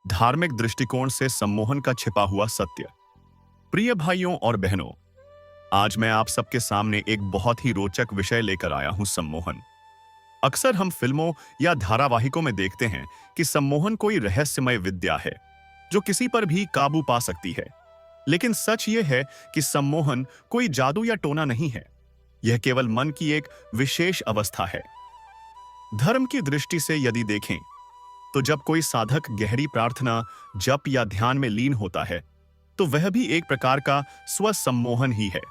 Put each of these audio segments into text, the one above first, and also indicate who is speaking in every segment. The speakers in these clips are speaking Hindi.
Speaker 1: धार्मिक दृष्टिकोण से सम्मोहन का छिपा हुआ सत्य। प्रिय भाइयों और बहनों, आज मैं आप सबके सामने एक बहुत ही रोचक विषय लेकर आया हूं, सम्मोहन। अक्सर हम फिल्मों या धारावाहिकों में देखते हैं कि सम्मोहन कोई रहस्यमय विद्या है जो किसी पर भी काबू पा सकती है। लेकिन सच यह है कि सम्मोहन कोई जादू या टोना नहीं है। यह केवल मन की एक विशेष अवस्था है। धर्म की दृष्टि से यदि देखें तो जब कोई साधक गहरी प्रार्थना, जप या ध्यान में लीन होता है तो वह भी एक प्रकार का स्वसम्मोहन ही है।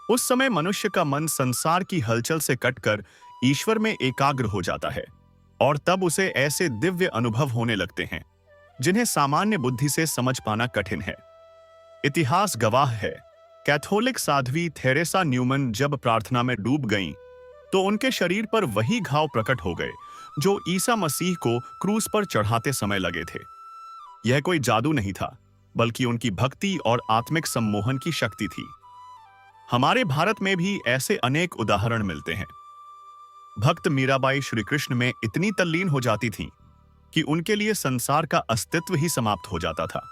Speaker 1: उस समय मनुष्य का मन संसार की हलचल से कटकर ईश्वर में एकाग्र हो जाता है और तब उसे ऐसे दिव्य अनुभव होने लगते हैं जिन्हें सामान्य बुद्धि से समझ पाना कठिन है। इतिहास गवाह है, कैथोलिक साध्वी थेरेसा न्यूमन जब प्रार्थना में डूब गईं, तो उनके शरीर पर वही घाव प्रकट हो गए जो ईसा मसीह को क्रूस पर चढ़ाते समय लगे थे। यह कोई जादू नहीं था, बल्कि उनकी भक्ति और आत्मिक सम्मोहन की शक्ति थी। हमारे भारत में भी ऐसे अनेक उदाहरण मिलते हैं। भक्त मीराबाई श्री कृष्ण में इतनी तल्लीन हो जाती थीं कि उनके लिए संसार का अस्तित्व ही समाप्त हो जाता था।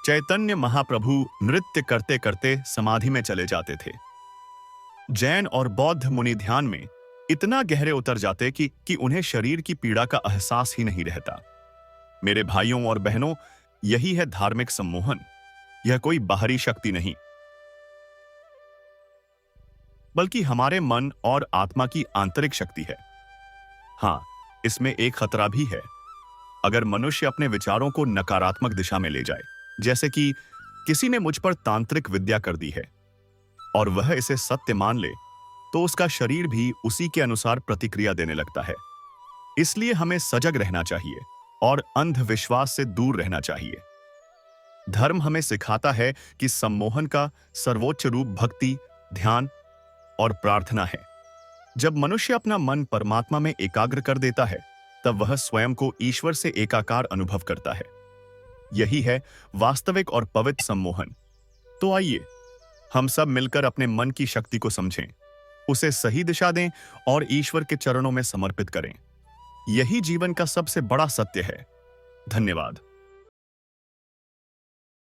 Speaker 1: चैतन्य महाप्रभु नृत्य करते करते समाधि में चले जाते थे। जैन और बौद्ध मुनि ध्यान में इतना गहरे उतर जाते कि उन्हें शरीर की पीड़ा का एहसास ही नहीं रहता। मेरे भाइयों और बहनों, यही है धार्मिक सम्मोहन। यह कोई बाहरी शक्ति नहीं, बल्कि हमारे मन और आत्मा की आंतरिक शक्ति है। हाँ, इसमें एक खतरा भी है। अगर मनुष्य अपने विचारों को नकारात्मक दिशा में ले जाए, जैसे कि किसी ने मुझ पर तांत्रिक विद्या कर दी है और वह इसे सत्य मान ले, तो उसका शरीर भी उसी के अनुसार प्रतिक्रिया देने लगता है। इसलिए हमें सजग रहना चाहिए और अंधविश्वास से दूर रहना चाहिए। धर्म हमें सिखाता है कि सम्मोहन का सर्वोच्च रूप भक्ति, ध्यान और प्रार्थना है। जब मनुष्य अपना मन परमात्मा में एकाग्र कर देता है, तब वह स्वयं को ईश्वर से एकाकार अनुभव करता है। यही है वास्तविक और पवित्र सम्मोहन। तो आइए हम सब मिलकर अपने मन की शक्ति को समझें, उसे सही दिशा दें और ईश्वर के चरणों में समर्पित करें। यही जीवन का सबसे बड़ा सत्य है। धन्यवाद।